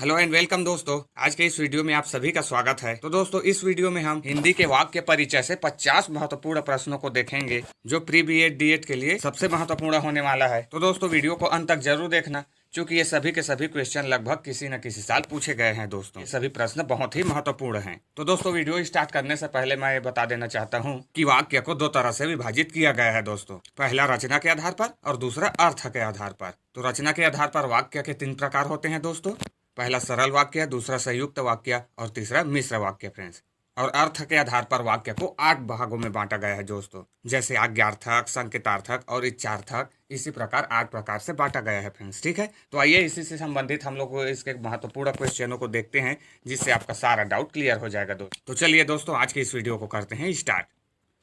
Hello and welcome दोस्तों। आज के इस वीडियो में आप सभी का स्वागत है। तो दोस्तों इस वीडियो में हम हिंदी के वाक्य परिचय से 50 महत्वपूर्ण प्रश्नों को देखेंगे जो प्री बीएड डीएड के लिए सबसे महत्वपूर्ण होने वाला है। तो दोस्तों वीडियो को अंत तक जरूर देखना, क्योंकि ये सभी के सभी क्वेश्चन लगभग किसी न किसी साल पूछे गए हैं। दोस्तों ये सभी प्रश्न बहुत ही महत्वपूर्ण हैं। तो दोस्तों वीडियो स्टार्ट करने से पहले मैं ये बता देना चाहता हूँ कि वाक्य को दो तरह से विभाजित किया गया है दोस्तों। पहला रचना के आधार पर और दूसरा अर्थ के आधार पर। तो रचना के आधार पर वाक्य के 3 प्रकार होते हैं दोस्तों। पहला सरल वाक्य, दूसरा संयुक्त वाक्य और तीसरा मिश्र वाक्य फ्रेंड्स। और अर्थ के आधार पर वाक्य को 8 भागों में बांटा गया है दोस्तों, जैसे आज्ञार्थक, संकेतार्थक और इच्छार्थक। इसी प्रकार 8 प्रकार से बांटा गया है फ्रेंड्स। ठीक है, तो आइए इसी से संबंधित हम लोग इसके महत्वपूर्ण क्वेश्चनों को देखते हैं, जिससे आपका सारा डाउट क्लियर हो जाएगा दोस्तों। तो चलिए दोस्तों आज की इस वीडियो को करते हैं स्टार्ट।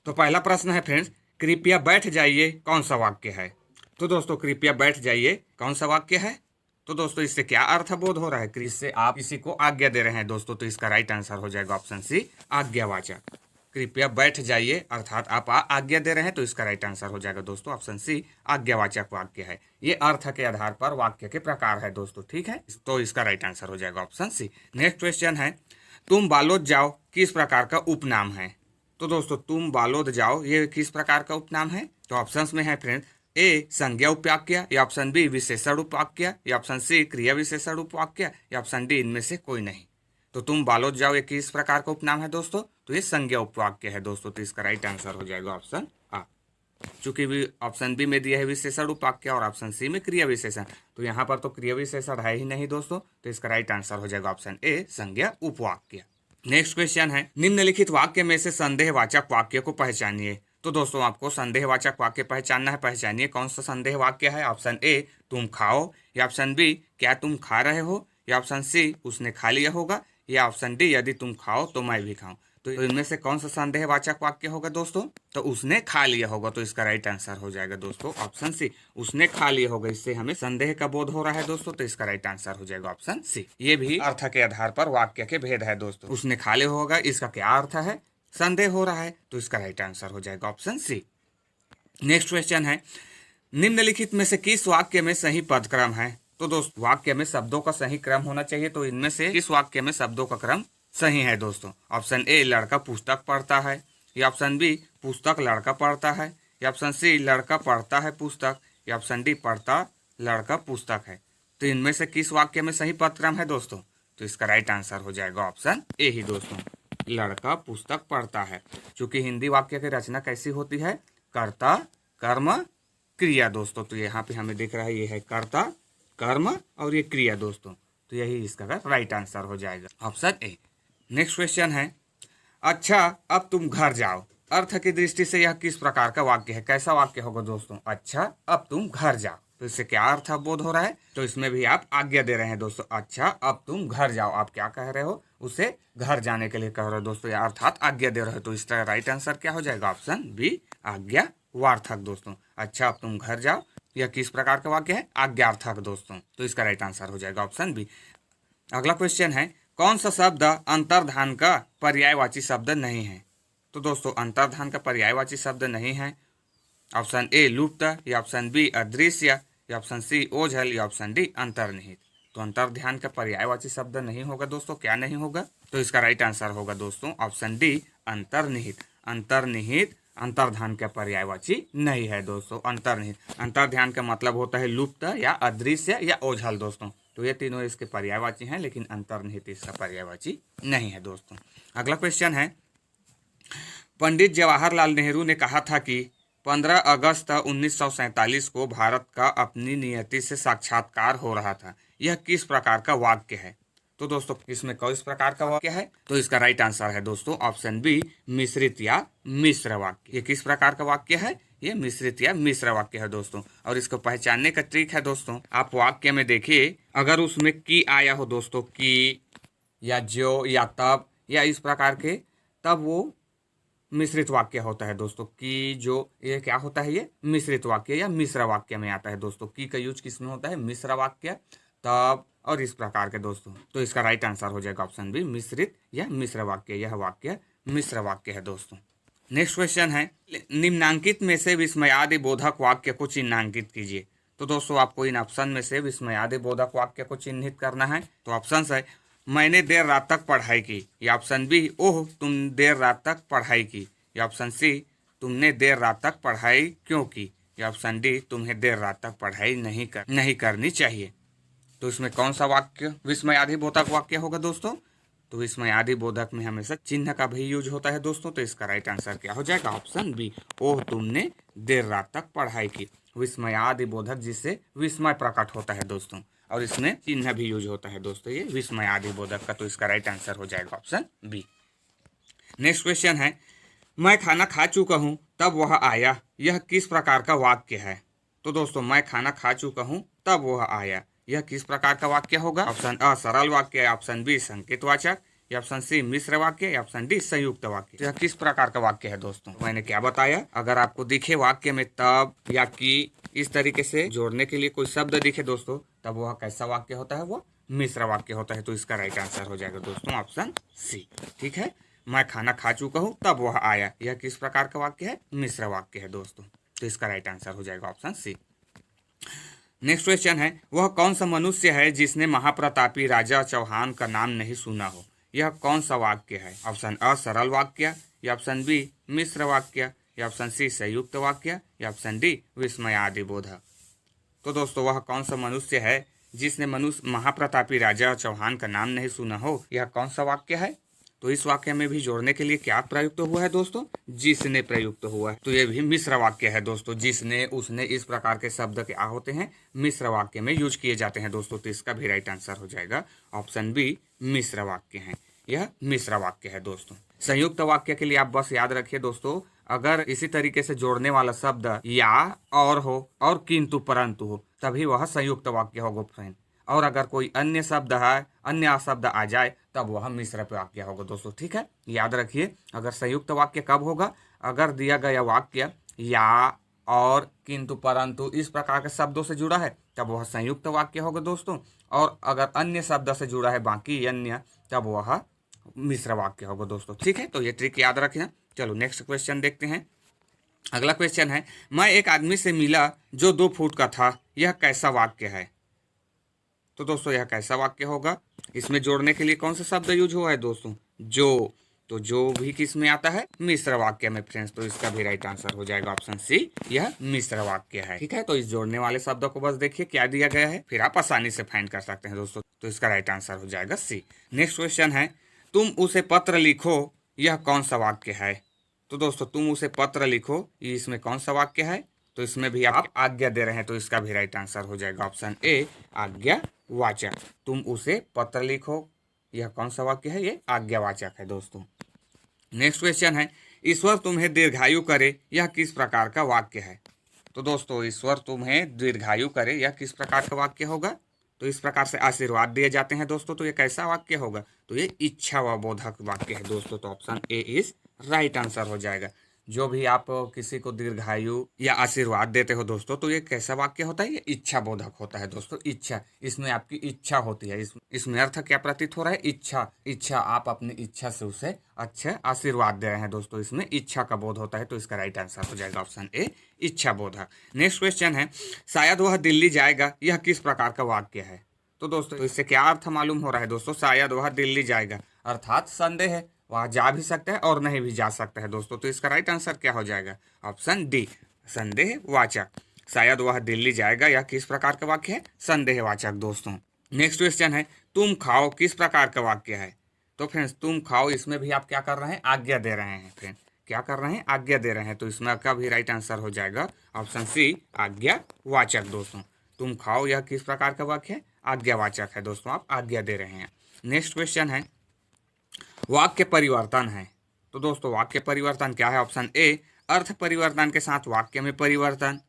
तो पहला प्रश्न है फ्रेंड्स, कृपया बैठ जाइए कौन सा वाक्य है। तो दोस्तों कृपया बैठ जाइए कौन सा वाक्य है। तो दोस्तों इससे क्या अर्थबोध हो रहा है, इससे आप किसी को आज्ञा दे रहे हैं दोस्तों। तो इसका राइट आंसर हो जाएगा ऑप्शन सी, आज्ञावाचक। कृपया बैठ जाइए अर्थात आप आज्ञा दे रहे हैं, तो इसका राइट आंसर हो जाएगा दोस्तों ऑप्शन सी, आज्ञावाचक वाक्य है। ये अर्थ के आधार पर वाक्य के प्रकार है दोस्तों। ठीक है, तो इसका राइट आंसर हो जाएगा ऑप्शन सी। नेक्स्ट क्वेश्चन है, तुम बालोद जाओ किस प्रकार का उपनाम है। तो दोस्तों तुम बालोद जाओ ये किस प्रकार का उपनाम है। तो ऑप्शन में है फ्रेंड, ए संज्ञा उपवाक्य, या ऑप्शन बी विशेषण उपवाक्य, या ऑप्शन सी क्रिया विशेषण उपवाक्य, या ऑप्शन डी इनमें से कोई नहीं। तो तुम बालोद जाओ ये किस प्रकार का उपनाम है दोस्तों। तो ये संज्ञा उपवाक्य है दोस्तों। तो इसका राइट आंसर हो जाएगा ऑप्शन आ। चूंकि भी ऑप्शन बी में दिया है विशेषण उपवाक्य और ऑप्शन सी में क्रिया विशेषण, तो यहाँ पर तो क्रिया विशेषण है ही नहीं दोस्तों। तो इसका राइट आंसर हो जाएगा ऑप्शन ए, संज्ञा उपवाक्य। नेक्स्ट क्वेश्चन है, निम्नलिखित वाक्य में से संदेहवाचक वाक्य को पहचानिए। तो दोस्तों आपको संदेहवाचक वाक्य पहचानना है, पहचानिए कौन सा संदेह वाक्य है। ऑप्शन ए तुम खाओ, या ऑप्शन बी क्या तुम खा रहे हो, या ऑप्शन सी उसने खा लिया होगा, या ऑप्शन डी यदि तुम खाओ तो मैं भी खाऊं। तो इनमें से कौन सा संदेहवाचक वाक्य होगा दोस्तों। तो उसने खा लिया होगा। तो इसका राइट आंसर हो जाएगा दोस्तों ऑप्शन सी, उसने खा लिया होगा। इससे हमें संदेह का बोध हो रहा है दोस्तों। तो इसका राइट आंसर हो जाएगा ऑप्शन सी। ये भी अर्थ के आधार पर वाक्य के भेद है दोस्तों। उसने खा लिया होगा, इसका क्या अर्थ है, संदेह हो रहा है। तो इसका राइट आंसर हो जाएगा ऑप्शन सी। नेक्स्ट क्वेश्चन है, निम्नलिखित में से किस वाक्य में सही पद क्रम है। तो दोस्तों वाक्य में शब्दों का सही क्रम होना चाहिए। तो इनमें से किस वाक्य में शब्दों का क्रम सही है दोस्तों। ऑप्शन ए लड़का पुस्तक पढ़ता है, या ऑप्शन बी पुस्तक लड़का पढ़ता है, या ऑप्शन सी लड़का पढ़ता है पुस्तक, या ऑप्शन डी पढ़ता लड़का पुस्तक है। तो इनमें से किस वाक्य में सही पद क्रम है दोस्तों। तो इसका राइट आंसर हो जाएगा ऑप्शन ए ही दोस्तों, लड़का पुस्तक पढ़ता है। क्योंकि हिंदी वाक्य की रचना कैसी होती है, कर्ता कर्म क्रिया दोस्तों। तो यहाँ पे हमें दिख रहा है ये है कर्ता कर्म और ये क्रिया दोस्तों। तो यही इसका राइट आंसर हो जाएगा ऑप्शन ए। नेक्स्ट क्वेश्चन है, अच्छा अब तुम घर जाओ। अर्थ की दृष्टि से यह किस प्रकार का वाक्य है, कैसा वाक्य होगा दोस्तों। अच्छा अब तुम घर जाओ, तो इससे क्या अर्थ बोध हो रहा है। तो इसमें भी आप आज्ञा दे रहे हैं दोस्तों। अच्छा अब तुम घर जाओ, आप क्या कह रहे हो, उसे घर जाने के लिए कह रहे हो दोस्तों, अर्थात आज्ञा दे रहे हो। तो इसका राइट आंसर क्या हो जाएगा ऑप्शन बी, आज्ञावार्थक दोस्तों। अच्छा अब तुम घर जाओ यह किस प्रकार का वाक्य है, आज्ञार्थक दोस्तों। तो इसका राइट आंसर हो जाएगा ऑप्शन बी। अगला क्वेश्चन है, कौन सा शब्द अंतर्धान का पर्यायवाची शब्द नहीं है। तो दोस्तों अंतर्धान का पर्यायवाची शब्द नहीं है। ऑप्शन ए लुप्त, या ऑप्शन बी अदृश्य, या ऑप्शन सी ओझल, या ऑप्शन डी अंतर्निहित। तो अंतर्ध्यान का पर्यायवाची शब्द नहीं होगा दोस्तों। क्या नहीं होगा। तो इसका राइट आंसर होगा दोस्तों ऑप्शन डी, अंतर्निहित। अंतर्निहित अंतर्धान का पर्यायवाची नहीं है दोस्तों। अंतर्निहित, अंतर्ध्यान का मतलब होता है लुप्त या अदृश्य या ओझल दोस्तों। तो ये तीनों इसके पर्यायवाची हैं, लेकिन अंतर्निहित इसका पर्यायवाची नहीं है दोस्तों। अगला क्वेश्चन है, पंडित जवाहरलाल नेहरू ने कहा था कि 15 अगस्त 1947 को भारत का अपनी नियति से साक्षात्कार हो रहा था। यह किस प्रकार का वाक्य है। तो दोस्तों इसमें किस प्रकार का वाक्य है। तो इसका राइट आंसर है दोस्तों ऑप्शन बी, मिश्रित या मिश्र वाक्य। ये किस प्रकार का वाक्य है, ये मिश्रित या मिश्र वाक्य है दोस्तों। और इसको पहचानने का ट्रिक है दोस्तों, आप वाक्य में देखिए अगर उसमें की आया हो दोस्तों, की या जो या तब या इस प्रकार के, तब वो मिश्रित वाक्य होता है दोस्तों। की जो ये क्या होता है, ये मिश्रित वाक्य या मिश्र वाक्य में आता है दोस्तों। की का यूज किस में होता है, मिश्र वाक्य, तब और इस प्रकार के दोस्तों। तो इसका राइट आंसर हो जाएगा ऑप्शन बी, मिश्रित या मिश्र वाक्य। यह वाक्य मिश्र वाक्य है दोस्तों। नेक्स्ट क्वेश्चन है, निम्नांकित में से विस्मयादि बोधक वाक्य को चिन्हांकित कीजिए। तो दोस्तों आपको इन ऑप्शन में से विस्मयादिबोधक वाक्य को चिन्हित करना है। तो ऑप्शन है मैंने देर रात तक पढ़ाई की, या ऑप्शन बी ओह तुम देर रात तक पढ़ाई की, या ऑप्शन सी तुमने देर रात तक पढ़ाई क्यों की, या ऑप्शन डी तुम्हें देर रात तक पढ़ाई नहीं करनी चाहिए। तो इसमें कौन सा वाक्य विस्मयादिबोधक वाक्य होगा दोस्तों? तो विस्मयादिबोधक में हमेशा चिन्ह का भी यूज होता है दोस्तों। तो इसका राइट आंसर क्या हो जाएगा? ऑप्शन बी ओह तुमने देर रात तक पढ़ाई की। विस्मयादिबोधक जिससे विस्मय प्रकट होता है दोस्तों, और इसमें चिन्ह भी यूज होता है दोस्तों ये विस्मयादिबोधक का। तो इसका राइट आंसर हो जाएगा ऑप्शन बी। नेक्स्ट क्वेश्चन है मैं खाना खा चुका हूं तब वह आया, यह किस प्रकार का वाक्य है? तो दोस्तों मैं खाना खा चुका हूं तब वह आया, यह किस प्रकार का वाक्य होगा? ऑप्शन अ सरल वाक्य, ऑप्शन बी संकेतवाचक, या ऑप्शन सी मिश्र वाक्य, या ऑप्शन डी संयुक्त वाक्य। तो यह किस प्रकार का वाक्य है दोस्तों? मैंने क्या बताया, अगर आपको दिखे वाक्य में तब या कि इस तरीके से जोड़ने के लिए कोई शब्द दिखे दोस्तों, तब वह कैसा वाक्य होता है? वो मिश्र वाक्य होता है। तो इसका राइट आंसर हो जाएगा दोस्तों ऑप्शन सी। ठीक है, मैं खाना खा चुका हूँ तब वह आया, यह किस प्रकार का वाक्य है? मिश्र वाक्य है दोस्तों। तो इसका राइट आंसर हो जाएगा ऑप्शन सी। नेक्स्ट क्वेश्चन है वह कौन सा मनुष्य है जिसने महाप्रतापी राजा चौहान का नाम नहीं सुना हो? यह कौन सा वाक्य है? ऑप्शन अ सरल वाक्य, या ऑप्शन बी मिश्र वाक्य, या ऑप्शन सी संयुक्त वाक्य, या ऑप्शन डी विस्मयादिबोधक। तो दोस्तों वह कौन सा मनुष्य है जिसने महाप्रतापी राजा चौहान का नाम नहीं सुना हो, यह कौन सा वाक्य है? तो इस वाक्य में भी जोड़ने के लिए क्या प्रयुक्त हुआ है दोस्तों? जिसने प्रयुक्त हुआ है। तो ये भी मिश्र वाक्य है दोस्तों। जिसने, उसने, इस प्रकार के शब्द क्या होते हैं? मिश्र वाक्य में यूज किए जाते हैं दोस्तों। तो इसका भी राइट आंसर हो जाएगा ऑप्शन बी मिश्र वाक्य है। यह मिश्र वाक्य है दोस्तों। संयुक्त वाक्य के लिए आप बस याद रखिए दोस्तों, अगर इसी तरीके से जोड़ने वाला शब्द या और हो और किंतु परंतु हो तभी वह संयुक्त वाक्य होगा फ्रेंड। और अगर कोई अन्य शब्द है, अन्य शब्द आ जाए तब वह मिश्र वाक्य होगा दोस्तों। ठीक है, याद रखिए। अगर संयुक्त वाक्य कब होगा? अगर दिया गया वाक्य या और किंतु परंतु इस प्रकार के शब्दों से जुड़ा है तब वह संयुक्त वाक्य होगा दोस्तों। और अगर अन्य शब्द से जुड़ा है बाकी अन्य, तब वह मिश्र वाक्य होगा दोस्तों। ठीक है, तो ये ट्रिक याद रखना। चलो नेक्स्ट क्वेश्चन देखते हैं। अगला क्वेश्चन है मैं एक आदमी से मिला जो 2 फुट का था, यह कैसा वाक्य है? तो दोस्तों यह कैसा वाक्य होगा? इसमें जोड़ने के लिए कौन सा शब्द यूज हुआ है दोस्तों? जो। तो जो भी किस में आता है? मिश्र वाक्य में फ्रेंड्स। तो इसका भी राइट आंसर हो जाएगा ऑप्शन सी, यह मिश्र वाक्य है। ठीक है, तो इस जोड़ने वाले शब्द को बस देखिए क्या दिया गया है, फिर आप आसानी से फाइंड कर सकते हैं दोस्तों। तो इसका राइट आंसर हो जाएगा सी। नेक्स्ट क्वेश्चन है तुम उसे पत्र लिखो, यह कौन सा वाक्य है? तो दोस्तों तुम उसे पत्र लिखो, ये इसमें कौन सा वाक्य है? तो इसमें भी आप आज्ञा दे रहे हैं। तो इसका भी राइट आंसर हो जाएगा ऑप्शन ए आज्ञावाचक। तुम उसे पत्र लिखो, यह कौन सा वाक्य है? ये आज्ञावाचक है दोस्तों। नेक्स्ट क्वेश्चन है ईश्वर तुम्हें दीर्घायु करे, यह किस प्रकार का वाक्य है? तो दोस्तों ईश्वर तुम्हें दीर्घायु करे, यह किस प्रकार का वाक्य होगा? तो इस प्रकार से आशीर्वाद दिए जाते हैं दोस्तों। तो ये कैसा वाक्य होगा? तो ये इच्छा व बोधक वाक्य है दोस्तों। तो option A is right answer हो जाएगा। जो भी आप किसी को दीर्घायु या आशीर्वाद देते हो दोस्तों, तो ये कैसा वाक्य होता है? ये इच्छा बोधक होता है दोस्तों। इच्छा, इसमें आपकी इच्छा होती है। इसमें अर्थ क्या प्रतीत हो रहा है? इच्छा। आप अपनी इच्छा से उसे अच्छे आशीर्वाद दे रहे हैं दोस्तों। इसमें इच्छा का बोध होता है। तो इसका राइट आंसर हो जाएगा ऑप्शन ए इच्छा बोधक। नेक्स्ट क्वेश्चन है शायद वह दिल्ली जाएगा, यह किस प्रकार का वाक्य है? तो दोस्तों इससे क्या अर्थ मालूम हो रहा है दोस्तों? शायद वह दिल्ली जाएगा अर्थात संदेह है, वह जा भी सकता है और नहीं भी जा सकता है दोस्तों। तो इसका राइट आंसर क्या हो जाएगा? ऑप्शन डी संदेहवाचक। शायद वह दिल्ली जाएगा, यह किस प्रकार का वाक्य है? संदेहवाचक दोस्तों। नेक्स्ट क्वेश्चन है तुम खाओ, किस प्रकार का वाक्य है? तो फ्रेंड्स तुम खाओ, इसमें भी आप क्या कर रहे हैं? आज्ञा दे रहे हैं फ्रेंड। क्या कर रहे हैं? आज्ञा दे रहे हैं। तो इसमें का भी राइट आंसर हो जाएगा ऑप्शन सी आज्ञावाचक दोस्तों। तुम खाओ, यह किस प्रकार का वाक्य है? आज्ञावाचक है दोस्तों, आप आज्ञा दे रहे हैं। नेक्स्ट क्वेश्चन है वाक्य परिवर्तन है। तो दोस्तों वाक्य परिवर्तन क्या है? ऑप्शन ए अर्थ परिवर्तन के साथ वाक्य में परिवर्तन,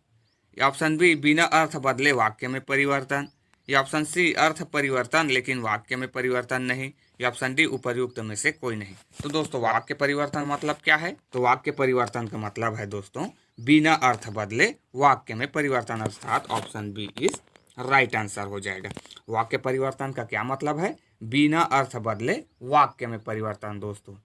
या ऑप्शन बी बिना अर्थ बदले वाक्य में परिवर्तन, या ऑप्शन सी अर्थ परिवर्तन लेकिन वाक्य में परिवर्तन नहीं, या ऑप्शन डी उपर्युक्त में से कोई नहीं। तो दोस्तों वाक्य परिवर्तन मतलब क्या है? तो वाक्य परिवर्तन का मतलब है दोस्तों बिना अर्थ बदले वाक्य में परिवर्तन, अर्थात option B is right answer हो जाएगा। वाक्य परिवर्तन का क्या मतलब है? बिना अर्थ बदले वाक्य में परिवर्तन दोस्तों।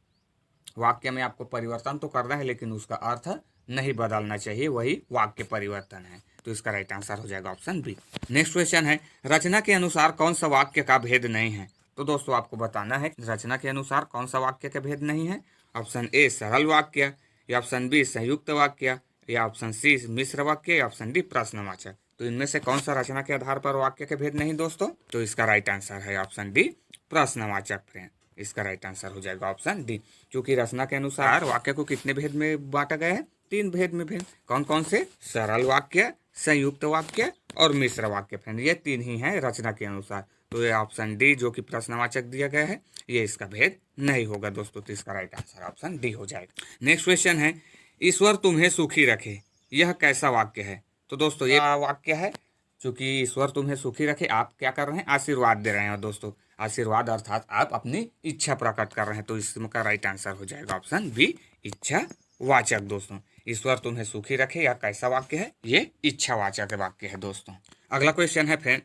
वाक्य में आपको परिवर्तन तो करना है लेकिन उसका अर्थ नहीं बदलना चाहिए, वही वाक्य परिवर्तन है। तो इसका राइट आंसर हो जाएगा ऑप्शन बी। नेक्स्ट क्वेश्चन है, रचना के अनुसार कौन सा वाक्य का भेद नहीं है। तो दोस्तों आपको बताना है रचना के अनुसार कौन सा वाक्य का भेद नहीं है। ऑप्शन ए सरल वाक्य, या ऑप्शन बी संयुक्त वाक्य, या ऑप्शन सी मिश्र वाक्य, या ऑप्शन डी प्रश्नवाचक। तो इनमें से कौन सा रचना के आधार पर वाक्य के भेद नहीं दोस्तों। तो इसका राइट आंसर है ऑप्शन डी प्रश्नवाचक फ्रेंड। इसका राइट आंसर हो जाएगा ऑप्शन डी, क्योंकि रचना के अनुसार वाक्य को कितने भेद में बांटा गया है, 3 भेद में भेद। कौन कौन से, सरल वाक्य, संयुक्त वाक्य और मिश्र वाक्य फ्रेंड, ये 3 ही हैं रचना के अनुसार। तो ये ऑप्शन डी जो कि प्रश्नवाचक दिया गया है ये इसका भेद नहीं होगा दोस्तों। तो इसका राइट आंसर ऑप्शन डी हो जाएगा। नेक्स्ट क्वेश्चन है, ईश्वर तुम्हें सुखी रखे, यह कैसा वाक्य है। तो दोस्तों ये वाक्य है, चूंकि ईश्वर तुम्हें सुखी रखे, आप क्या कर रहे हैं, आशीर्वाद दे रहे हैं दोस्तों। आशीर्वाद अर्थात आप अपनी इच्छा प्रकट कर रहे हैं। तो इसका राइट आंसर हो जाएगा ऑप्शन बी इच्छा वाचक दोस्तों। ईश्वर तुम्हें सुखी रखे यह कैसा वाक्य है, ये इच्छावाचक वाक्य है दोस्तों। अगला क्वेश्चन है फ्रेंड,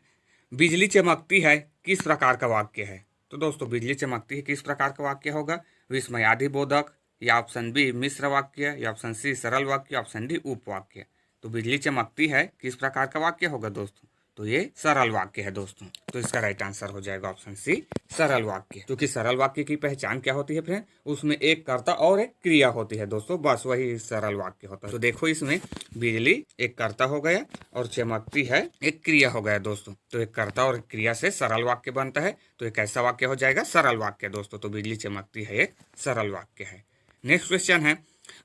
बिजली चमकती है किस प्रकार का वाक्य है। तो दोस्तों बिजली चमकती है किस प्रकार का वाक्य होगा, विस्मयादिबोधक, या ऑप्शन बी मिश्र वाक्य, या ऑप्शन सी सरल वाक्य, ऑप्शन डी उपवाक्य। तो बिजली चमकती है किस प्रकार का वाक्य होगा दोस्तों, तो ये सरल वाक्य है दोस्तों। तो इसका राइट आंसर हो जाएगा ऑप्शन सी सरल वाक्य। क्योंकि सरल वाक्य की पहचान क्या होती है फ्रेंड, उसमें एक कर्ता और एक क्रिया होती है दोस्तों, बस वही सरल वाक्य होता है। तो देखो इसमें बिजली एक कर्ता हो गया और चमकती है एक क्रिया हो गया दोस्तों। तो एक कर्ता और क्रिया से सरल वाक्य बनता है। तो एक ऐसा वाक्य हो जाएगा सरल वाक्य दोस्तों। तो बिजली चमकती है एक सरल वाक्य है। नेक्स्ट क्वेश्चन है,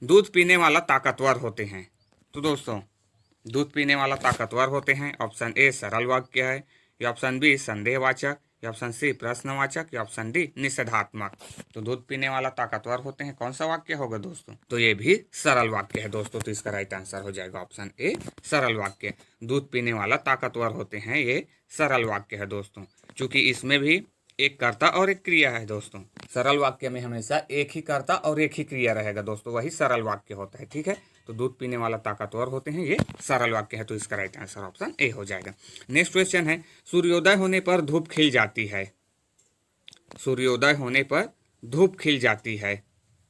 दूध पीने वाला ताकतवर होते हैं। तो दोस्तों दूध पीने वाला ताकतवर होते हैं, ऑप्शन ए सरल वाक्य है, या ऑप्शन बी संदेहवाचक, या ऑप्शन सी प्रश्नवाचक, या ऑप्शन डी निषेधात्मक। तो दूध पीने वाला ताकतवर होते हैं कौन सा वाक्य होगा दोस्तों, तो ये भी सरल वाक्य है दोस्तों। तो इसका राइट आंसर हो जाएगा ऑप्शन ए सरल वाक्य। दूध पीने वाला ताकतवर होते हैं ये सरल वाक्य है दोस्तों, क्योंकि इसमें भी एक कर्ता और एक क्रिया है दोस्तों। सरल वाक्य में हमेशा एक ही कर्ता और एक ही क्रिया रहेगा दोस्तों, वही सरल वाक्य होता है। ठीक है, तो दूध पीने वाला ताकतवर होते हैं ये सरल वाक्य है। तो इसका राइट आंसर ऑप्शन ए हो जाएगा। नेक्स्ट क्वेश्चन है, सूर्योदय होने पर धूप खिल जाती है। सूर्योदय होने पर धूप खिल जाती है,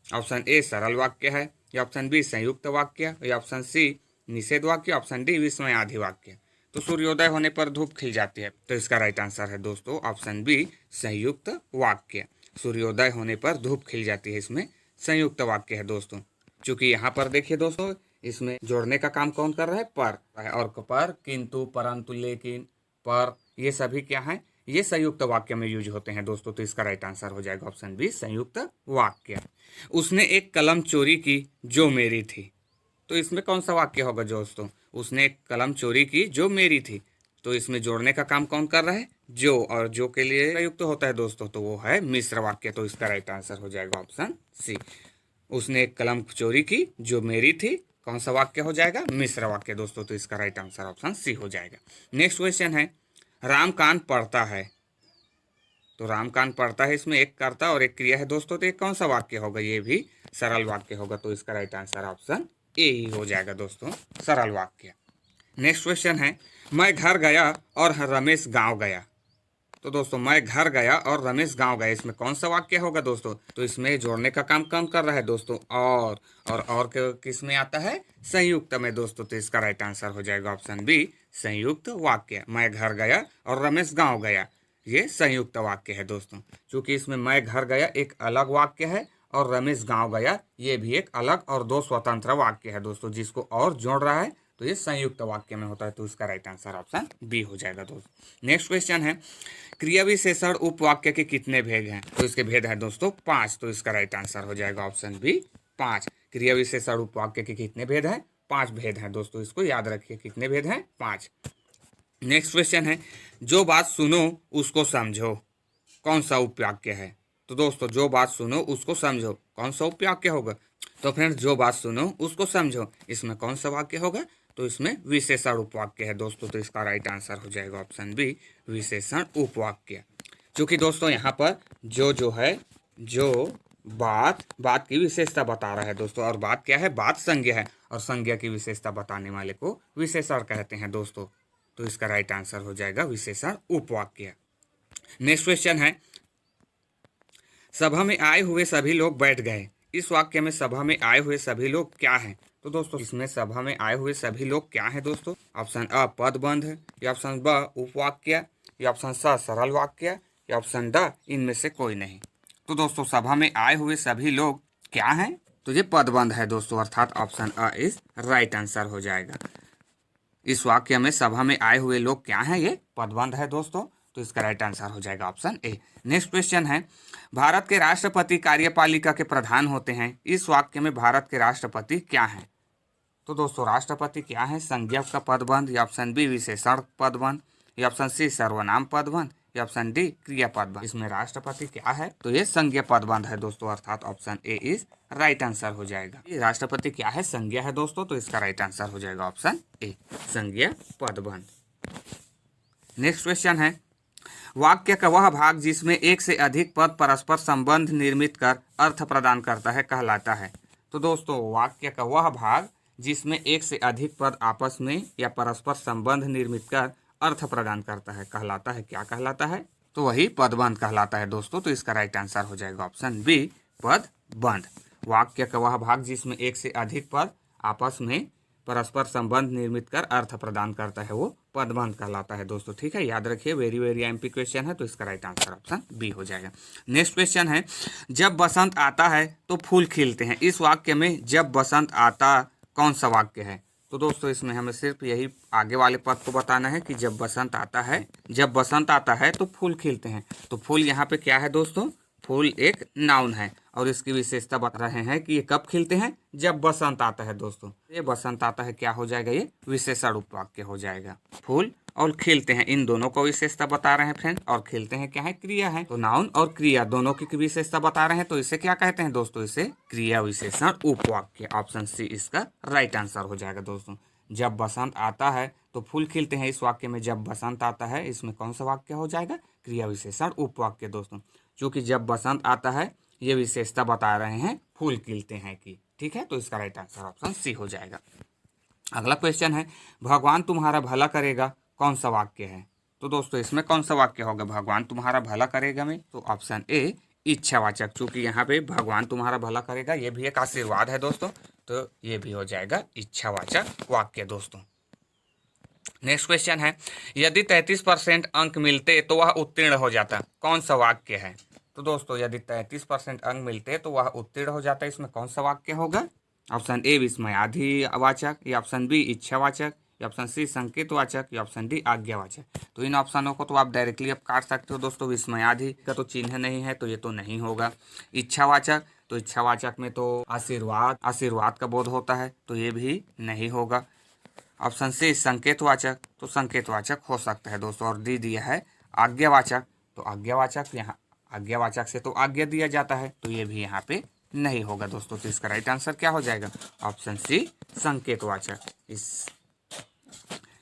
ऑप्शन ए सरल वाक्य है, या ऑप्शन बी संयुक्त वाक्य, या ऑप्शन सी निषेध वाक्य, ऑप्शन डी विस्मयादि वाक्य। तो सूर्योदय होने पर धूप खिल जाती है, तो इसका राइट आंसर है दोस्तों ऑप्शन बी संयुक्त वाक्य। सूर्योदय होने पर धूप खिल जाती है, इसमें संयुक्त वाक्य है दोस्तों। क्योंकि यहाँ पर देखिए दोस्तों, इसमें जोड़ने का काम कौन कर रहा है, पर, और पर, किंतु, परंतु, लेकिन, पर, ये सभी क्या है, ये संयुक्त वाक्य में यूज होते हैं दोस्तों। तो इसका राइट आंसर हो जाएगा ऑप्शन बी संयुक्त वाक्य। उसने एक कलम चोरी की जो मेरी थी। तो इसमें कौन सा वाक्य होगा दोस्तों, उसने एक कलम चोरी की जो मेरी थी। तो इसमें जोड़ने का काम कौन कर रहा है, जो, और जो के लिए प्रयुक्त होता है दोस्तों, तो वो है मिश्र वाक्य। तो इसका राइट आंसर हो जाएगा ऑप्शन सी, उसने एक कलम चोरी की जो मेरी थी। कौन सा वाक्य हो जाएगा, मिश्र वाक्य दोस्तों। तो इसका राइट आंसर ऑप्शन सी हो जाएगा। नेक्स्ट क्वेश्चन है, राम कान पढ़ता है। तो राम कान पढ़ता है, इसमें एक कर्ता और एक क्रिया है दोस्तों। तो ये कौन सा वाक्य होगा, ये भी सरल वाक्य होगा। तो इसका राइट आंसर ऑप्शन ए ही हो जाएगा दोस्तों, सरल वाक्य। नेक्स्ट क्वेश्चन है, मैं घर गया और रमेश गांव गया। तो दोस्तों मैं घर गया और रमेश गांव गया, इसमें कौन सा वाक्य होगा दोस्तों, तो इसमें जोड़ने का काम कौन कर रहा है दोस्तों, और किस में आता है, संयुक्त में दोस्तों। तो इसका राइट आंसर हो जाएगा ऑप्शन बी संयुक्त वाक्य। मैं घर गया और रमेश गांव गया, ये संयुक्त वाक्य है दोस्तों। क्योंकि इसमें मैं घर गया एक अलग वाक्य है और रमेश गांव गया ये भी एक अलग और दो स्वतंत्र वाक्य है दोस्तों, जिसको और जोड़ रहा है तो ये संयुक्त वाक्य में होता है। तो इसका राइट आंसर ऑप्शन बी हो जाएगा दोस्तों। नेक्स्ट क्वेश्चन है, क्रिया विशेषण उपवाक्य के कितने भेद हैं। तो इसके भेद है दोस्तों 5। तो इसका राइट आंसर हो जाएगा ऑप्शन बी 5। क्रिया विशेषण उपवाक्य के कितने भेद हैं, 5 भेद हैं दोस्तों, इसको याद रखिए, कितने भेद हैं, 5। नेक्स्ट क्वेश्चन है, जो बात सुनो उसको समझो, कौन सा उपवाक्य है। तो दोस्तों जो बात सुनो उसको समझो, कौन सा उपवाक्य होगा। तो फ्रेंड्स जो बात सुनो उसको समझो, इसमें कौन सा वाक्य होगा, तो इसमें विशेषण उपवाक्य है दोस्तों। तो इसका राइट आंसर हो जाएगा ऑप्शन बी विशेषण उपवाक्य। क्योंकि दोस्तों यहाँ पर जो है, जो बात की विशेषता बता रहा है दोस्तों, और बात क्या है, बात संज्ञा है, और संज्ञा की विशेषता बताने वाले को विशेषण कहते हैं दोस्तों। तो इसका राइट आंसर हो जाएगा विशेषण उपवाक्य। नेक्स्ट क्वेश्चन है, सभा में आए हुए सभी लोग बैठ गए, इस वाक्य में सभा में आए हुए सभी लोग क्या हैं। तो दोस्तों इसमें सभा में आए हुए सभी लोग क्या है दोस्तों? ऑप्शन अ पदबंध, या ऑप्शन ब उपवाक्य, या ऑप्शन स सरल वाक्य, या ऑप्शन ड इनमें से कोई नहीं। तो दोस्तों सभा में आए हुए सभी लोग क्या हैं? तो ये पदबंध है दोस्तों, अर्थात option a is right answer हो जाएगा। इस वाक्य में सभा में आए हुए लोग क्या हैं? ये पदबंध है दोस्तों, तो इसका राइट आंसर हो जाएगा ऑप्शन ए। नेक्स्ट क्वेश्चन है, भारत के राष्ट्रपति कार्यपालिका के प्रधान होते हैं। इस वाक्य में भारत के राष्ट्रपति क्या हैं? तो दोस्तों राष्ट्रपति क्या है? संज्ञा का पदबंध, या ऑप्शन बी विशेषण पदबंध, या ऑप्शन सी सर्वनाम पदबंध, या ऑप्शन डी क्रिया पदबंध। इसमें राष्ट्रपति क्या है? तो ये संज्ञा पदबंध है दोस्तों, अर्थात option A is right answer हो जाएगा। ये राष्ट्रपति क्या है? संज्ञा है दोस्तों, तो इसका राइट आंसर हो जाएगा ऑप्शन ए संज्ञा पदबंध। नेक्स्ट क्वेश्चन है, वाक्य का वह भाग जिसमें एक से अधिक पद परस्पर संबंध निर्मित कर अर्थ प्रदान करता है कहलाता है। तो दोस्तों वाक्य का वह भाग जिसमें एक से अधिक पद आपस में या परस्पर संबंध निर्मित कर अर्थ प्रदान करता है कहलाता है, क्या कहलाता है? तो वही पदबंध कहलाता है दोस्तों, तो इसका राइट आंसर हो जाएगा ऑप्शन बी पदबंध। वाक्य का वह भाग जिसमें एक से अधिक पद आपस में परस्पर संबंध निर्मित कर अर्थ प्रदान करता है वो पदबंध कहलाता है दोस्तों, ठीक है, याद रखिए, वेरी वेरी एमपी क्वेश्चन है, तो इसका राइट आंसर ऑप्शन बी हो जाएगा। नेक्स्ट क्वेश्चन है, जब बसंत आता है तो फूल खिलते हैं। इस वाक्य में जब बसंत आता कौन सा वाक्य है? तो दोस्तों इसमें हमें सिर्फ यही आगे वाले पद को बताना है कि जब बसंत आता है, जब बसंत आता है तो फूल खिलते हैं। तो फूल यहाँ पे क्या है दोस्तों? फूल एक नाउन है और इसकी विशेषता बता रहे हैं कि ये कब खिलते हैं? जब बसंत आता है दोस्तों। ये बसंत आता है क्या हो जाएगा? ये विशेषण उपवाक्य हो जाएगा। फूल और खिलते हैं इन दोनों को विशेषता बता रहे हैं फ्रेंड, और खिलते हैं क्या है? क्रिया है। तो नाउन और क्रिया दोनों की विशेषता बता रहे हैं, तो इसे क्या कहते हैं दोस्तों? इसे क्रिया विशेषण उपवाक्य। ऑप्शन सी इसका राइट आंसर हो जाएगा दोस्तों। जब बसंत आता है तो फूल खिलते हैं, इस वाक्य में जब बसंत आता है इसमें कौन सा वाक्य हो जाएगा? क्रिया विशेषण उपवाक्य दोस्तों। चूंकि जब बसंत आता है ये विशेषता बता रहे हैं फूल खिलते हैं की, ठीक है, तो इसका राइट आंसर ऑप्शन सी हो जाएगा। अगला क्वेश्चन है, भगवान तुम्हारा भला करेगा कौन सा वाक्य है? तो दोस्तों इसमें कौन सा वाक्य होगा भगवान तुम्हारा भला करेगा में? तो ऑप्शन ए इच्छावाचक, चूंकि यहाँ पे भगवान तुम्हारा भला करेगा ये भी एक आशीर्वाद है दोस्तों, तो ये भी हो जाएगा इच्छावाचक वाक्य दोस्तों। नेक्स्ट क्वेश्चन है, यदि 33% अंक मिलते तो वह उत्तीर्ण हो जाता, कौन सा वाक्य है? तो दोस्तों यदि 33% अंक मिलते तो वह उत्तीर्ण हो जाता, इसमें कौन सा वाक्य होगा? ऑप्शन ए विस्मयाधिवाचक, या ऑप्शन बी इच्छावाचक, या ऑप्शन सी संकेतवाचक, या ऑप्शन डी आज्ञावाचक। तो इन ऑप्शनों को तो आप डायरेक्टली आप काट सकते हो दोस्तों। विस्मयाधि का तो चिन्ह नहीं है तो ये तो नहीं होगा। इच्छावाचक, तो इच्छावाचक में तो आशीर्वाद का बोध होता है, तो ये भी नहीं होगा। ऑप्शन सी संकेतवाचक, तो संकेतवाचक हो सकता है दोस्तों। और डी दिया है आज्ञावाचक, तो आज्ञावाचक यहाँ आज्ञावाचक से तो आज्ञा दिया जाता है, तो ये भी यहाँ पे नहीं होगा दोस्तों। तो इसका राइट आंसर क्या हो जाएगा? ऑप्शन सी संकेतवाचक।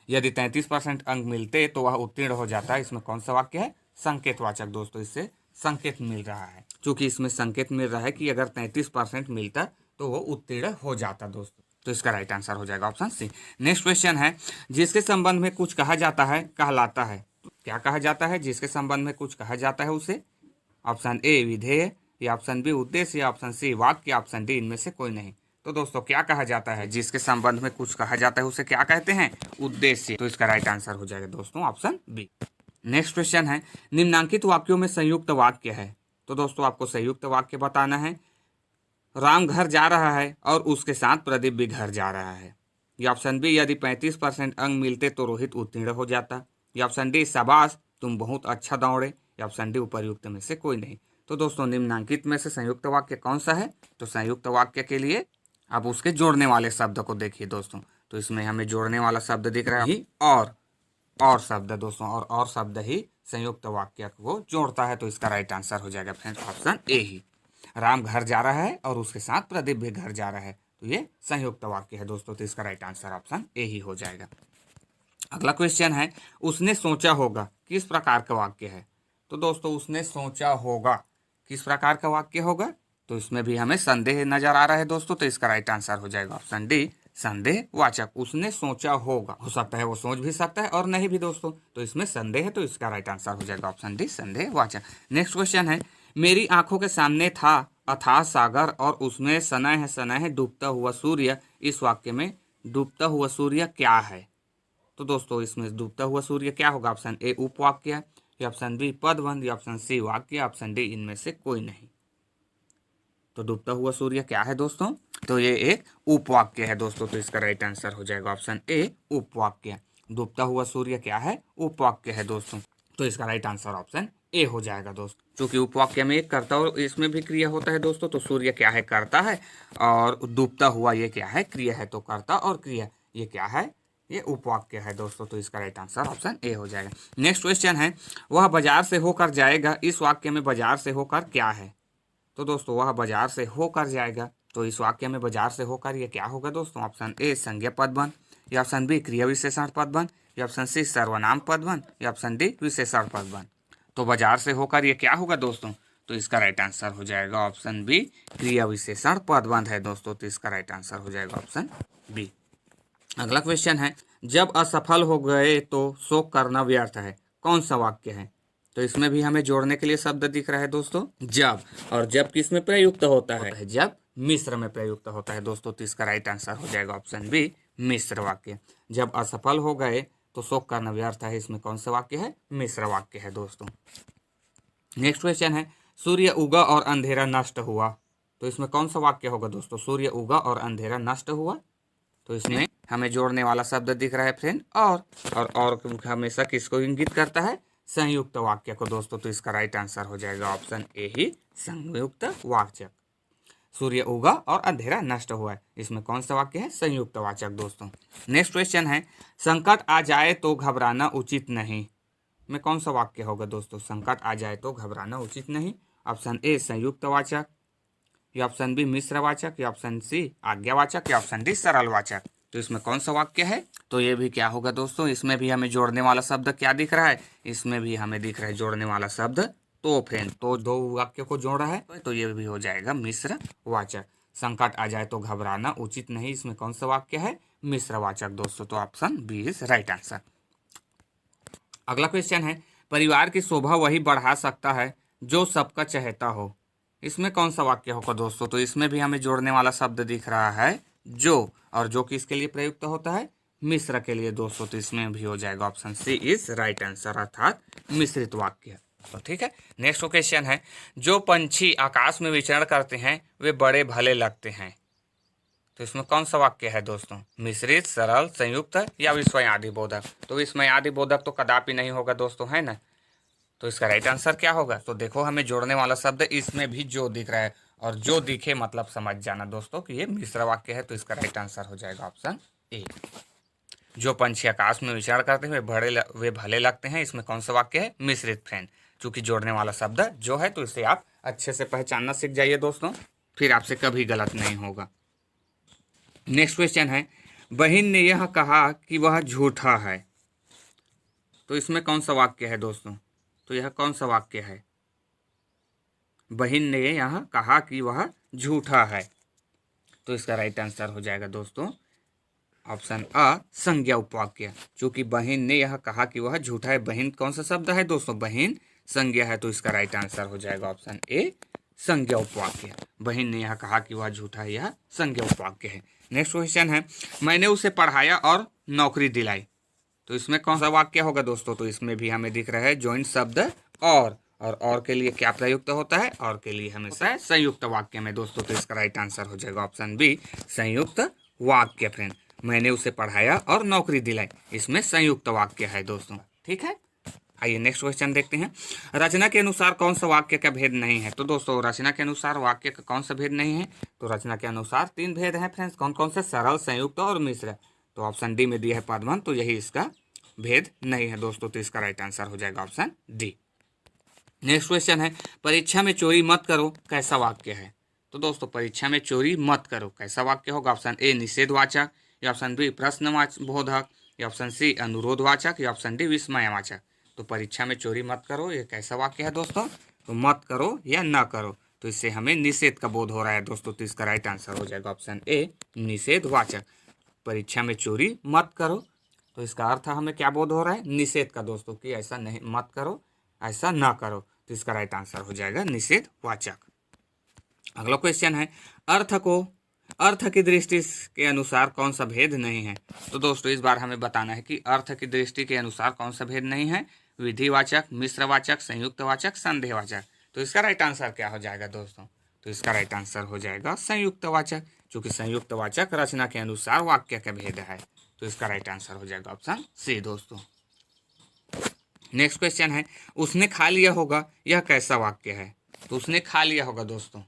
यदि 33% अंक मिलते तो वह उत्तीर्ण हो जाता, इसमें कौन सा वाक्य है? संकेतवाचक दोस्तों, इससे संकेत मिल रहा है, क्योंकि इसमें संकेत मिल रहा है कि अगर 33% मिलता तो वो उत्तीर्ण हो जाता दोस्तों, तो इसका राइट आंसर हो जाएगा ऑप्शन सी। नेक्स्ट क्वेश्चन है, जिसके संबंध में कुछ कहा जाता है कहलाता है, तो क्या कहा जाता है? जिसके संबंध में कुछ कहा जाता है उसे ऑप्शन ए विधेय, या ऑप्शन बी उद्देश्य, या ऑप्शन सी वाक्य, ऑप्शन डी इनमें से कोई नहीं। तो दोस्तों क्या कहा जाता है? जिसके संबंध में कुछ कहा जाता है उसे क्या कहते हैं? उद्देश्य, तो इसका राइट आंसर हो जाएगा दोस्तों ऑप्शन बी। नेक्स्ट क्वेश्चन है, निम्नांकित वाक्यों में संयुक्त वाक्य है, तो दोस्तों आपको संयुक्त वाक्य बताना है। राम घर जा रहा है और उसके साथ प्रदीप भी घर जा रहा है। या ऑप्शन बी, यदि 35% अंक मिलते तो रोहित उत्तीर्ण हो जाता। या ऑप्शन डी, शाबाश तुम बहुत अच्छा दौड़े। या ऑप्शन डी, उपर्युक्त में से कोई नहीं। तो दोस्तों निम्नांकित में से संयुक्त वाक्य कौन सा है? तो संयुक्त वाक्य के लिए आप उसके जोड़ने वाले शब्द को देखिए दोस्तों, तो इसमें हमें जोड़ने वाला शब्द दिख रहा है और शब्द दोस्तों, और शब्द ही संयुक्त वाक्य को जोड़ता है, तो इसका राइट आंसर हो जाएगा फ्रेंड्स ऑप्शन ए ही। राम घर जा रहा है और उसके साथ प्रदीप भी घर जा रहा है, तो ये संयुक्त वाक्य है दोस्तों, तो इसका राइट आंसर ऑप्शन ए ही हो जाएगा। अगला क्वेश्चन है, उसने सोचा होगा किस प्रकार का वाक्य है? तो दोस्तों उसने सोचा होगा किस प्रकार का वाक्य होगा? तो इसमें भी हमें संदेह नजर आ रहा है दोस्तों, तो इसका राइट आंसर हो जाएगा ऑप्शन डी संदेहवाचक। उसने सोचा होगा, हो सकता है वो सोच भी सकता है और नहीं भी दोस्तों, तो इसमें संदेह है, तो इसका राइट आंसर हो जाएगा ऑप्शन डी संदेहवाचक। नेक्स्ट क्वेश्चन है, मेरी आंखों के सामने था अथाह सागर और उसमें सना है डूबता हुआ सूर्य, इस वाक्य में डूबता हुआ सूर्य क्या है? तो दोस्तों इसमें डूबता हुआ सूर्य क्या होगा? ऑप्शन ए उपवाक्य, या ऑप्शन बी पदबंध, या ऑप्शन सी वाक्य, ऑप्शन डी इनमें से कोई नहीं। तो डूबता हुआ सूर्य क्या है दोस्तों? तो ये एक उपवाक्य है दोस्तों। तो इसका राइट आंसर हो जाएगा ऑप्शन ए उपवाक्य। डूबता हुआ सूर्य क्या है? उपवाक्य है दोस्तों। तो इसका राइट आंसर ऑप्शन ए हो जाएगा दोस्तों। क्योंकि उपवाक्य में एक कर्ता और इसमें भी क्रिया होता है दोस्तों। तो सूर्य क्या है? कर्ता है, और डूबता हुआ ये क्या है? क्रिया है। तो कर्ता और क्रिया ये क्या है? ये उपवाक्य है दोस्तों। तो इसका राइट आंसर ऑप्शन ए हो जाएगा। नेक्स्ट क्वेश्चन है, वह बाजार से होकर जाएगा, इस वाक्य में बाजार से होकर क्या है? तो दोस्तों वह बाजार से होकर जाएगा, तो इस वाक्य में बाजार से होकर ये क्या होगा दोस्तों? ऑप्शन ए संज्ञा पदबंध, या ऑप्शन बी क्रिया विशेषण पदबंध, या ऑप्शन सी सर्वनाम पदबंध, या ऑप्शन डी विशेषण पदबंध। तो बाजार से होकर ये क्या होगा दोस्तों? तो इसका राइट आंसर हो जाएगा ऑप्शन बी क्रिया विशेषण पदबंध है दोस्तों। तो इसका राइट आंसर हो जाएगा ऑप्शन बी। अगला क्वेश्चन है, जब असफल हो गए तो शोक करना व्यर्थ है, कौन सा वाक्य है? तो इसमें भी हमें जोड़ने के लिए शब्द दिख रहा है दोस्तों जब, और जब किस में प्रयुक्त होता है? जब मिश्र में प्रयुक्त होता है दोस्तों। तो इसका राइट आंसर हो जाएगा ऑप्शन बी मिश्र वाक्य। जब असफल हो गए तो शोक करना व्यर्थ है, इसमें कौन सा वाक्य है? मिश्र वाक्य है दोस्तों। नेक्स्ट क्वेश्चन है, सूर्य उगा और अंधेरा नष्ट हुआ, तो इसमें कौन सा वाक्य होगा दोस्तों? सूर्य उगा और अंधेरा नष्ट हुआ। तो इसमें हमें जोड़ने वाला शब्द दिख रहा है फ्रेंड, और हमेशा किसको इंगित करता है? संयुक्त वाक्य को दोस्तों। तो इसका राइट आंसर हो जाएगा ऑप्शन ए ही संयुक्त वाचक। सूर्य उगा और अंधेरा नष्ट हुआ है, इसमें कौन सा वाक्य है? संयुक्त वाचक दोस्तों। नेक्स्ट क्वेश्चन है, संकट आ जाए तो घबराना उचित नहीं, में कौन सा वाक्य होगा दोस्तों? संकट आ जाए तो घबराना उचित नहीं। ऑप्शन ए संयुक्त वाचक, या ऑप्शन बी मिश्र वाचक, या ऑप्शन सी आज्ञावाचक, या ऑप्शन डी सरल वाचक। तो इसमें कौन सा वाक्य है? तो ये भी क्या होगा दोस्तों? इसमें भी हमें जोड़ने वाला शब्द क्या दिख रहा है? इसमें भी हमें दिख रहा है जोड़ने वाला शब्द तो फ्रेंड। तो दो वाक्य को जोड़ रहा है, तो ये भी हो जाएगा मिश्र वाचक। संकट आ जाए तो घबराना उचित नहीं, इसमें कौन सा वाक्य है? मिश्र वाचक दोस्तों। तो option B is right answer. अगला क्वेश्चन है, परिवार की शोभा वही बढ़ा सकता है जो सबका चहेता हो, इसमें कौन सा वाक्य होगा दोस्तों? तो इसमें भी हमें जोड़ने वाला शब्द दिख रहा है जो, और जो किसके लिए प्रयुक्त होता है? मिश्र के लिए दोस्तों। तो इसमें भी हो जाएगा option C is right answer, अर्थात मिश्रित वाक्य। तो ठीक है। नेक्स्ट क्वेश्चन है, जो पंछी आकाश में विचरण करते हैं वे बड़े भले लगते हैं, तो इसमें कौन सा वाक्य है दोस्तों? मिश्रित, सरल, संयुक्त, या विस्मयादि बोधक? तो विस्मयादि बोधक तो कदापि नहीं होगा दोस्तों, है ना। तो इसका राइट आंसर क्या होगा? तो देखो हमें जोड़ने वाला शब्द इसमें भी जो दिख रहा है, और जो दिखे मतलब समझ जाना दोस्तों कि ये मिश्र वाक्य है। तो इसका राइट आंसर हो जाएगा ऑप्शन ए। जो पंछी आकाश में विचार करते हैं वे भले लगते हैं, इसमें कौन सा वाक्य है? मिश्रित फ्रेंड। चूंकि जोड़ने वाला शब्द जो है, तो इसे आप अच्छे से पहचानना सीख जाइए दोस्तों, फिर आपसे कभी गलत नहीं होगा। नेक्स्ट क्वेश्चन है, बहन ने यह कहा कि वह झूठा है, तो इसमें कौन सा वाक्य है दोस्तों? तो यह कौन सा वाक्य है? बहन ने यह कहा कि वह झूठा है, तो इसका राइट आंसर हो जाएगा दोस्तों ऑप्शन अ संज्ञा उपवाक्य। चूंकि बहन ने यह कहा कि वह झूठा है, बहन कौन सा शब्द है दोस्तों? बहन संज्ञा है। तो इसका राइट आंसर हो जाएगा ऑप्शन ए संज्ञा उपवाक्य। बहन ने यह कहा कि वह झूठा है, यह संज्ञा उपवाक्य है। नेक्स्ट क्वेश्चन है, मैंने उसे पढ़ाया और नौकरी दिलाई, तो इसमें कौन सा वाक्य होगा दोस्तों? तो इसमें भी हमें दिख रहा है जॉइंट शब्द और के लिए क्या प्रयुक्त होता है? और के लिए हमेशा संयुक्त वाक्य में दोस्तों। तो इसका राइट आंसर हो जाएगा ऑप्शन बी संयुक्त वाक्य फ्रेंड। मैंने उसे पढ़ाया और नौकरी दिलाई, इसमें संयुक्त वाक्य है दोस्तों। ठीक है, आइए नेक्स्ट क्वेश्चन देखते हैं। रचना के अनुसार कौन सा वाक्य का भेद नहीं है? तो दोस्तों रचना के अनुसार वाक्य का कौन सा भेद नहीं है? तो रचना के अनुसार 3 भेद हैं फ्रेंड्स। कौन कौन से? सरल, संयुक्त और मिश्र। तो ऑप्शन डी में दिया है पदबंध, तो यही इसका भेद नहीं है दोस्तों। तो इसका राइट आंसर हो जाएगा ऑप्शन डी। नेक्स्ट क्वेश्चन है, परीक्षा में चोरी मत करो, कैसा वाक्य है? तो दोस्तों परीक्षा में चोरी मत करो कैसा वाक्य होगा? ऑप्शन ए निषेधवाचक, या ऑप्शन बी प्रश्नबोधक, या ऑप्शन सी अनुरोधवाचक, या ऑप्शन डी विस्मयवाचक। तो परीक्षा में चोरी मत करो ये कैसा वाक्य है दोस्तों? तो मत करो या न करो, तो इससे हमें निषेध का बोध हो रहा है दोस्तों। तो इसका राइट आंसर हो जाएगा ऑप्शन ए निषेधवाचक। परीक्षा में चोरी मत करो, तो इसका अर्थ हमें क्या बोध हो रहा है? निषेध का दोस्तों, कि ऐसा नहीं मत करो, ऐसा ना करो। तो इसका राइट आंसर हो जाएगा निषेधवाचक। अगला क्वेश्चन है, अर्थ की दृष्टि के अनुसार कौन सा भेद नहीं है। तो दोस्तों इस बार हमें बताना है कि अर्थ की दृष्टि के अनुसार कौन सा भेद नहीं है। विधिवाचक, मिश्रवाचक, संयुक्तवाचक, संदेहवाचक। तो इसका राइट आंसर क्या हो जाएगा दोस्तों? तो इसका राइट आंसर हो जाएगा संयुक्तवाचक, क्योंकि संयुक्तवाचक रचना के अनुसार वाक्य का भेद है। तो इसका राइट आंसर हो जाएगा ऑप्शन सी दोस्तों। नेक्स्ट क्वेश्चन है, उसने खा लिया होगा, यह कैसा वाक्य है। तो उसने खा लिया होगा दोस्तों,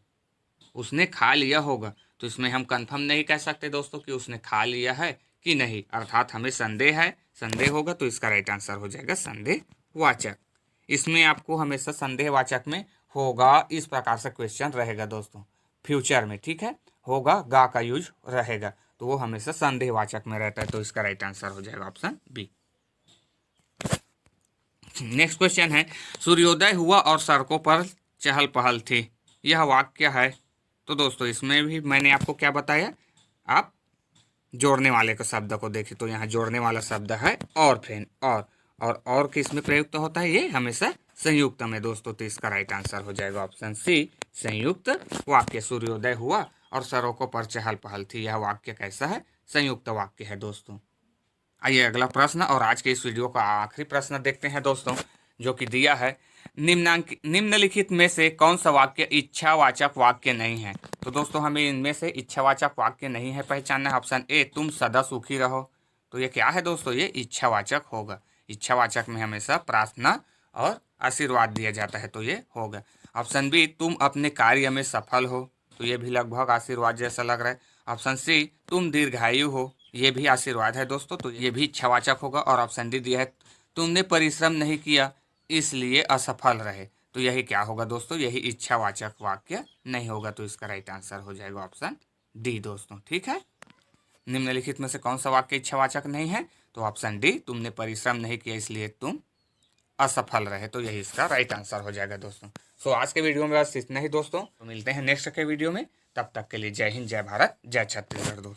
उसने खा लिया होगा, तो इसमें हम कंफर्म नहीं कह सकते दोस्तों कि उसने खा लिया है कि नहीं, अर्थात हमें संदेह है, संदेह होगा। तो इसका राइट आंसर हो जाएगा संदेहवाचक। इसमें आपको हमेशा संदेहवाचक में होगा इस प्रकार से क्वेश्चन रहेगा दोस्तों फ्यूचर में, ठीक है। होगा गा का यूज रहेगा, तो वो हमेशा संदेहवाचक में रहता है। तो इसका राइट आंसर हो जाएगा ऑप्शन बी। नेक्स्ट क्वेश्चन है, सूर्योदय हुआ और सड़कों पर चहल पहल थी, यह वाक्य है। तो दोस्तों इसमें भी मैंने आपको क्या बताया, आप जोड़ने वाले के शब्द को देखें तो यहाँ जोड़ने वाला शब्द है और फ्रेंड, और किस में प्रयुक्त होता है, ये हमेशा संयुक्त में दोस्तों। तो इसका राइट आंसर हो जाएगा ऑप्शन सी संयुक्त वाक्य। सूर्योदय हुआ और सड़कों पर चहल पहल थी, यह वाक्य कैसा है, संयुक्त वाक्य है दोस्तों। आइए अगला प्रश्न और आज के इस वीडियो का आखिरी प्रश्न देखते हैं दोस्तों, जो कि दिया है, निम्नलिखित में से कौन सा वाक्य इच्छावाचक वाक्य नहीं है। तो दोस्तों हमें इनमें से इच्छावाचक वाक्य नहीं है पहचानना है। ऑप्शन ए, तुम सदा सुखी रहो। तो ये क्या है दोस्तों, ये इच्छावाचक होगा। इच्छावाचक में हमेशा प्रार्थना और आशीर्वाद दिया जाता है, तो ये होगा। ऑप्शन बी, तुम अपने कार्य में सफल हो। तो ये भी लगभग आशीर्वाद जैसा लग रहा है। ऑप्शन सी, तुम दीर्घायु हो। ये भी आशीर्वाद है दोस्तों, तो ये भी इच्छावाचक होगा। और ऑप्शन डी दिया है, तुमने परिश्रम नहीं किया इसलिए असफल रहे। तो यही क्या होगा दोस्तों, यही इच्छावाचक वाक्य नहीं होगा। तो इसका राइट आंसर हो जाएगा ऑप्शन डी दोस्तों, ठीक है। निम्नलिखित में से कौन सा वाक्य इच्छावाचक नहीं है, तो ऑप्शन डी, तुमने परिश्रम नहीं किया इसलिए तुम असफल रहे। तो यही इसका राइट आंसर हो जाएगा दोस्तों। सो आज के वीडियो में बस इतना ही दोस्तों, तो मिलते हैं नेक्स्ट के वीडियो में। तब तक के लिए जय हिंद, जय भारत, जय छत्तीसगढ़ दोस्तों।